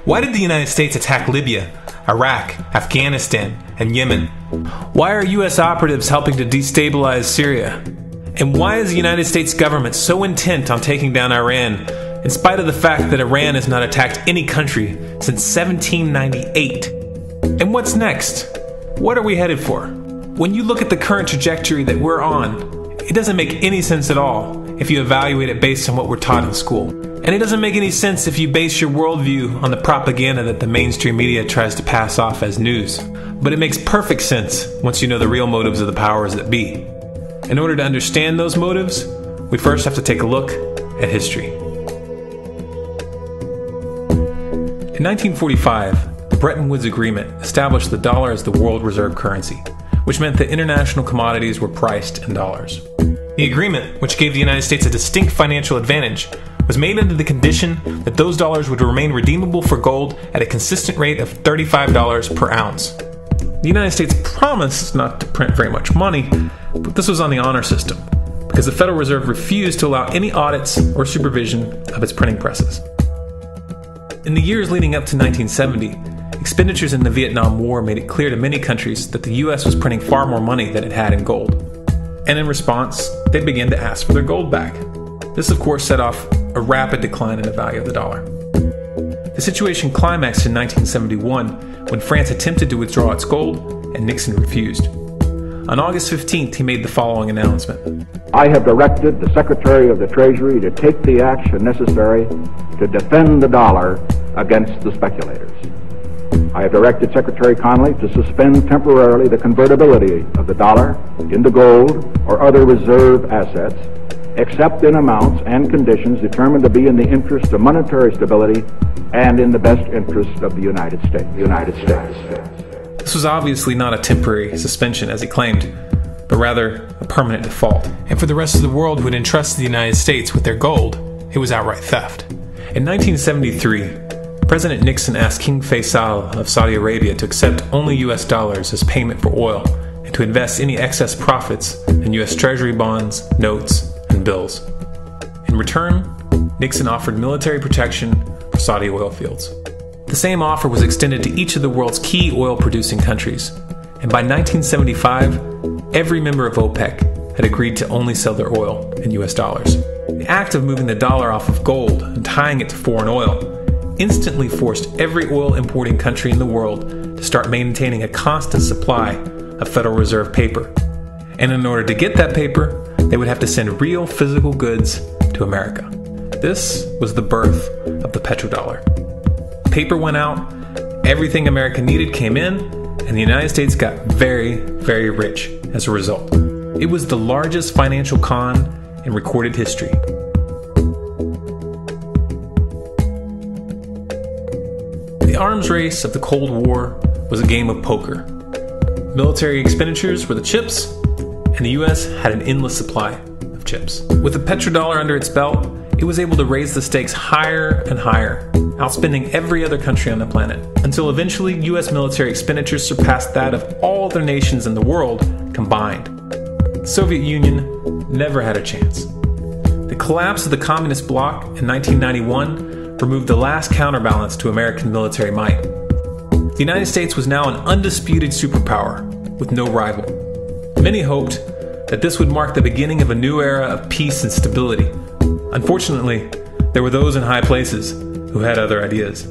Why did the United States attack Libya, Iraq, Afghanistan, and Yemen? Why are U.S. operatives helping to destabilize Syria? And why is the United States government so intent on taking down Iran, in spite of the fact that Iran has not attacked any country since 1798? And what's next? What are we headed for? When you look at the current trajectory that we're on, it doesn't make any sense at all if you evaluate it based on what we're taught in school. And it doesn't make any sense if you base your worldview on the propaganda that the mainstream media tries to pass off as news. But it makes perfect sense once you know the real motives of the powers that be. In order to understand those motives, we first have to take a look at history. In 1945, the Bretton Woods Agreement established the dollar as the world reserve currency, which meant that international commodities were priced in dollars. The agreement, which gave the United States a distinct financial advantage, was made under the condition that those dollars would remain redeemable for gold at a consistent rate of $35 per ounce. The United States promised not to print very much money, but this was on the honor system, because the Federal Reserve refused to allow any audits or supervision of its printing presses. In the years leading up to 1970, expenditures in the Vietnam War made it clear to many countries that the U.S. was printing far more money than it had in gold. And in response, they began to ask for their gold back. This, of course, set off a rapid decline in the value of the dollar. The situation climaxed in 1971 when France attempted to withdraw its gold and Nixon refused. On August 15th, he made the following announcement. I have directed the Secretary of the Treasury to take the action necessary to defend the dollar against the speculators. I have directed Secretary Connally to suspend temporarily the convertibility of the dollar into gold or other reserve assets, except in amounts and conditions determined to be in the interest of monetary stability and in the best interest of the United States. This was obviously not a temporary suspension, as he claimed, but rather a permanent default. And for the rest of the world who had entrusted the United States with their gold, it was outright theft. In 1973, President Nixon asked King Faisal of Saudi Arabia to accept only US dollars as payment for oil and to invest any excess profits in US Treasury bonds, notes, and bills. In return, Nixon offered military protection for Saudi oil fields. The same offer was extended to each of the world's key oil-producing countries, and by 1975, every member of OPEC had agreed to only sell their oil in US dollars. The act of moving the dollar off of gold and tying it to foreign oil instantly forced every oil-importing country in the world to start maintaining a constant supply of Federal Reserve paper. And in order to get that paper, they would have to send real physical goods to America. This was the birth of the petrodollar. Paper went out, everything America needed came in, and the United States got very, very rich as a result. It was the largest financial con in recorded history. The arms race of the Cold War was a game of poker. Military expenditures were the chips, and the US had an endless supply of chips. With the petrodollar under its belt, it was able to raise the stakes higher and higher, outspending every other country on the planet, until eventually US military expenditures surpassed that of all other nations in the world combined. The Soviet Union never had a chance. The collapse of the communist bloc in 1991 removed the last counterbalance to American military might. The United States was now an undisputed superpower with no rival. Many hoped that this would mark the beginning of a new era of peace and stability. Unfortunately, there were those in high places who had other ideas.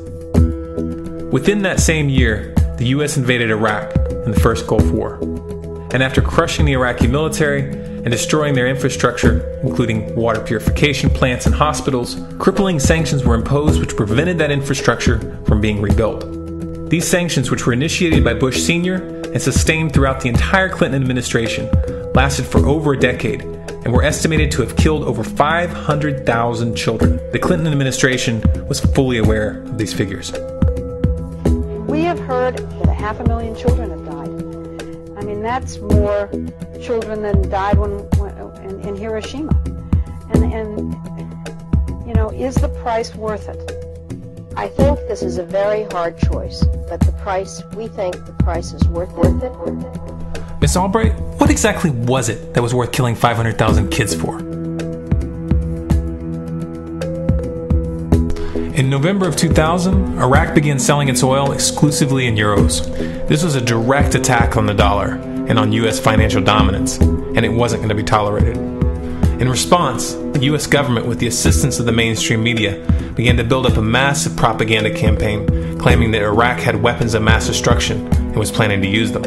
Within that same year, the US invaded Iraq in the first Gulf War. And after crushing the Iraqi military and destroying their infrastructure, including water purification plants and hospitals, crippling sanctions were imposed which prevented that infrastructure from being rebuilt. These sanctions, which were initiated by Bush Sr. and sustained throughout the entire Clinton administration, lasted for over a decade and were estimated to have killed over 500,000 children. The Clinton administration was fully aware of these figures. We have heard that 500,000 children have died. I mean, that's more children than died in Hiroshima. And you know, is the price worth it? I think this is a very hard choice, but we think the price is worth it. Miss Albright, what exactly was it that was worth killing 500,000 kids for? In November of 2000, Iraq began selling its oil exclusively in euros. This was a direct attack on the dollar and on U.S. financial dominance, and it wasn't going to be tolerated. In response, the U.S. government, with the assistance of the mainstream media, began to build up a massive propaganda campaign claiming that Iraq had weapons of mass destruction and was planning to use them.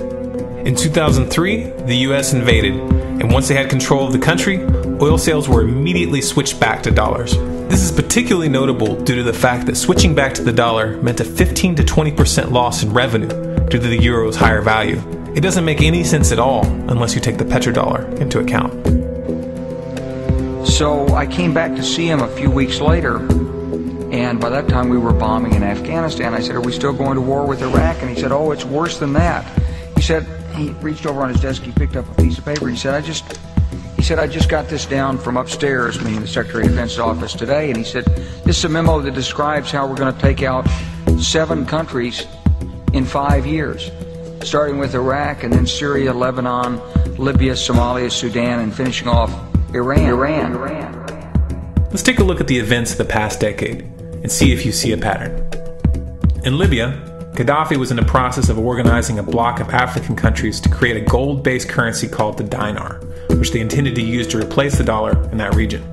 In 2003, the U.S. invaded, and once they had control of the country, oil sales were immediately switched back to dollars. This is particularly notable due to the fact that switching back to the dollar meant a 15 to 20% loss in revenue due to the euro's higher value. It doesn't make any sense at all unless you take the petrodollar into account. So I came back to see him a few weeks later, and by that time we were bombing in Afghanistan. I said, "Are we still going to war with Iraq?" And he said, "Oh, it's worse than that." He said, he reached over on his desk, he picked up a piece of paper, he said, I just got this down from upstairs, meaning the Secretary of Defense's office today, and he said, "This is a memo that describes how we're going to take out 7 countries in 5 years, starting with Iraq and then Syria, Lebanon, Libya, Somalia, Sudan, and finishing off Iran. Let's take a look at the events of the past decade and see if you see a pattern. In Libya, Gaddafi was in the process of organizing a bloc of African countries to create a gold-based currency called the dinar, which they intended to use to replace the dollar in that region.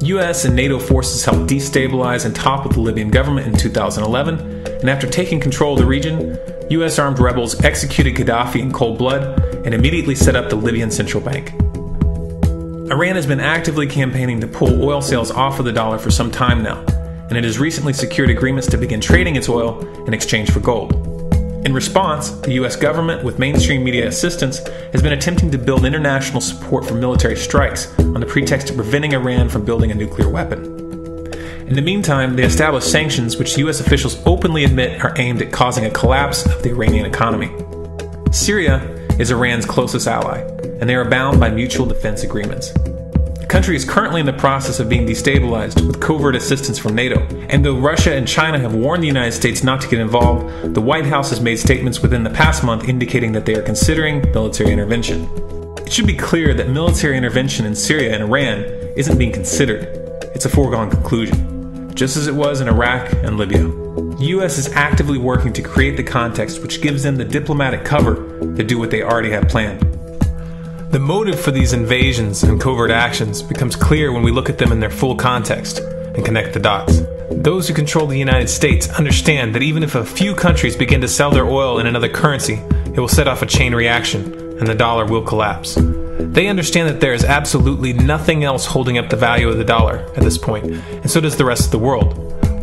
US and NATO forces helped destabilize and topple the Libyan government in 2011, and after taking control of the region, US armed rebels executed Gaddafi in cold blood and immediately set up the Libyan Central Bank. Iran has been actively campaigning to pull oil sales off of the dollar for some time now, and it has recently secured agreements to begin trading its oil in exchange for gold. In response, the US government, with mainstream media assistance, has been attempting to build international support for military strikes on the pretext of preventing Iran from building a nuclear weapon. In the meantime, they established sanctions which US officials openly admit are aimed at causing a collapse of the Iranian economy. Syria is Iran's closest ally, and they are bound by mutual defense agreements. The country is currently in the process of being destabilized with covert assistance from NATO, and though Russia and China have warned the United States not to get involved, the White House has made statements within the past month indicating that they are considering military intervention. It should be clear that military intervention in Syria and Iran isn't being considered. It's a foregone conclusion, just as it was in Iraq and Libya. The US is actively working to create the context which gives them the diplomatic cover to do what they already have planned. The motive for these invasions and covert actions becomes clear when we look at them in their full context and connect the dots. Those who control the United States understand that even if a few countries begin to sell their oil in another currency, it will set off a chain reaction and the dollar will collapse. They understand that there is absolutely nothing else holding up the value of the dollar at this point, and so does the rest of the world.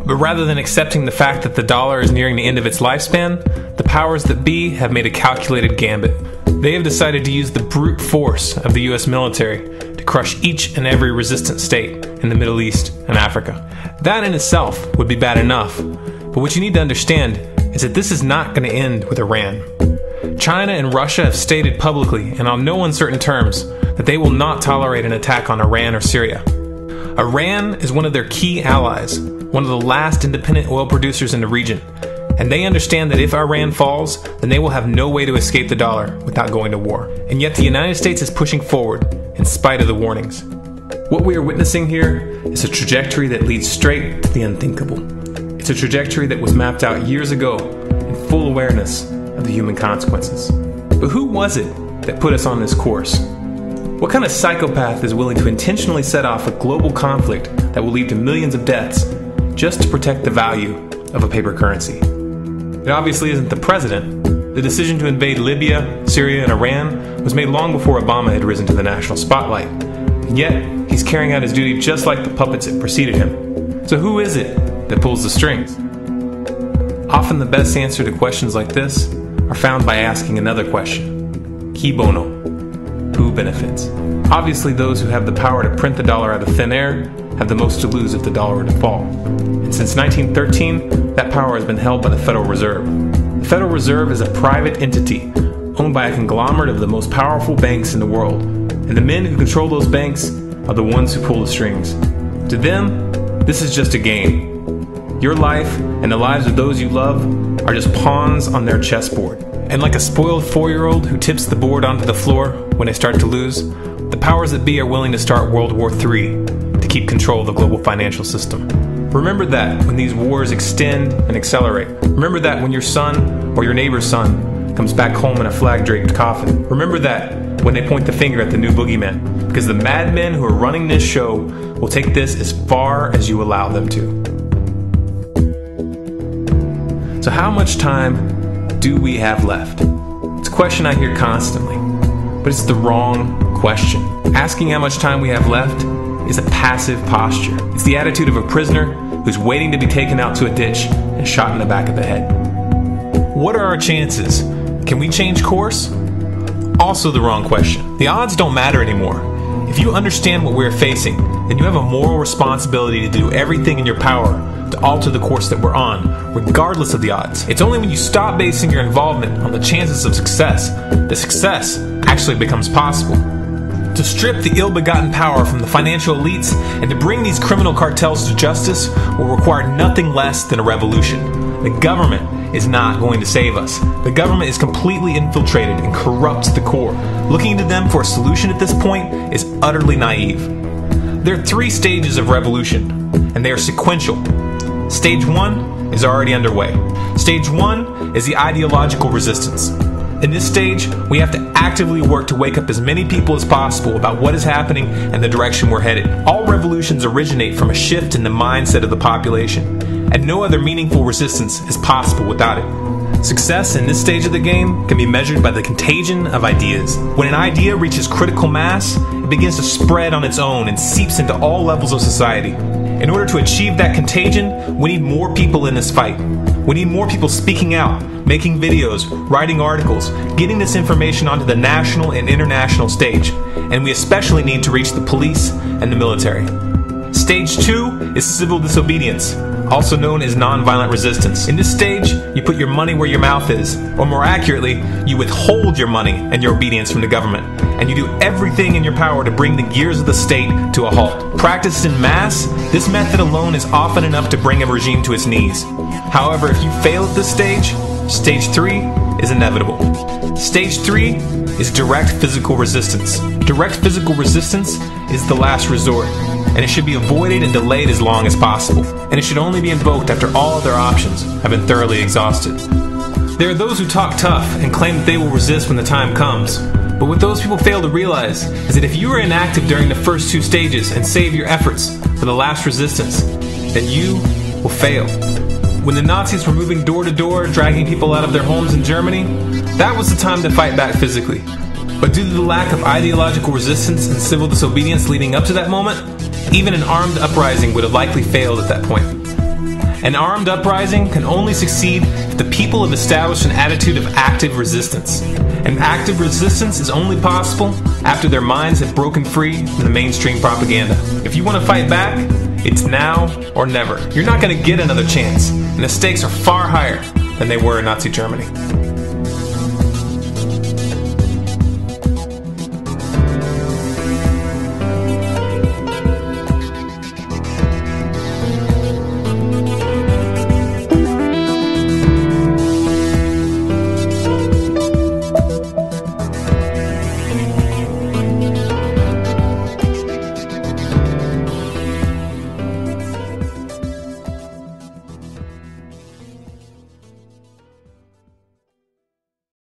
But rather than accepting the fact that the dollar is nearing the end of its lifespan, the powers that be have made a calculated gambit. They have decided to use the brute force of the US military to crush each and every resistant state in the Middle East and Africa. That in itself would be bad enough, but what you need to understand is that this is not going to end with Iran. China and Russia have stated publicly and on no uncertain terms that they will not tolerate an attack on Iran or Syria. Iran is one of their key allies, one of the last independent oil producers in the region, and they understand that if Iran falls, then they will have no way to escape the dollar without going to war. And yet the United States is pushing forward in spite of the warnings. What we are witnessing here is a trajectory that leads straight to the unthinkable. It's a trajectory that was mapped out years ago in full awareness of the human consequences. But who was it that put us on this course? What kind of psychopath is willing to intentionally set off a global conflict that will lead to millions of deaths just to protect the value of a paper currency? It obviously isn't the president. The decision to invade Libya, Syria, and Iran was made long before Obama had risen to the national spotlight. And yet, he's carrying out his duty just like the puppets that preceded him. So who is it that pulls the strings? Often the best answer to questions like this are found by asking another question. Qui bono? Who benefits? Obviously, those who have the power to print the dollar out of thin air have the most to lose if the dollar were to fall. And since 1913, that power has been held by the Federal Reserve. The Federal Reserve is a private entity owned by a conglomerate of the most powerful banks in the world. And the men who control those banks are the ones who pull the strings. To them, this is just a game. Your life and the lives of those you love are just pawns on their chessboard. And like a spoiled 4-year-old who tips the board onto the floor when they start to lose, the powers that be are willing to start World War III to keep control of the global financial system. Remember that when these wars extend and accelerate. Remember that when your son or your neighbor's son comes back home in a flag-draped coffin. Remember that when they point the finger at the new boogeyman, because the madmen who are running this show will take this as far as you allow them to. So how much time do we have left? It's a question I hear constantly, but it's the wrong question. Asking how much time we have left is a passive posture. It's the attitude of a prisoner who's waiting to be taken out to a ditch and shot in the back of the head. What are our chances? Can we change course? Also the wrong question. The odds don't matter anymore. If you understand what we're facing, then you have a moral responsibility to do everything in your power to alter the course that we're on, regardless of the odds. It's only when you stop basing your involvement on the chances of success that success actually becomes possible. To strip the ill-begotten power from the financial elites and to bring these criminal cartels to justice will require nothing less than a revolution. The government is not going to save us. The government is completely infiltrated and corrupt to the core. Looking to them for a solution at this point is utterly naive. There are 3 stages of revolution, and they are sequential. Stage 1 is already underway. Stage 1 is the ideological resistance. In this stage, we have to actively work to wake up as many people as possible about what is happening and the direction we're headed. All revolutions originate from a shift in the mindset of the population, and no other meaningful resistance is possible without it. Success in this stage of the game can be measured by the contagion of ideas. When an idea reaches critical mass, it begins to spread on its own and seeps into all levels of society. In order to achieve that contagion, we need more people in this fight. We need more people speaking out, making videos, writing articles, getting this information onto the national and international stage. And we especially need to reach the police and the military. Stage 2 is civil disobedience, also known as nonviolent resistance. In this stage, you put your money where your mouth is, or more accurately, you withhold your money and your obedience from the government, and you do everything in your power to bring the gears of the state to a halt. Practiced in mass, this method alone is often enough to bring a regime to its knees. However, if you fail at this stage, Stage 3 is inevitable. Stage 3 is direct physical resistance. Direct physical resistance is the last resort, and it should be avoided and delayed as long as possible. And it should only be invoked after all other options have been thoroughly exhausted. There are those who talk tough and claim that they will resist when the time comes. But what those people fail to realize is that if you are inactive during the first 2 stages and save your efforts for the last resistance, then you will fail. When the Nazis were moving door to door, dragging people out of their homes in Germany, that was the time to fight back physically. But due to the lack of ideological resistance and civil disobedience leading up to that moment, even an armed uprising would have likely failed at that point. An armed uprising can only succeed if the people have established an attitude of active resistance. And active resistance is only possible after their minds have broken free from the mainstream propaganda. If you want to fight back, it's now or never. You're not going to get another chance, and the stakes are far higher than they were in Nazi Germany.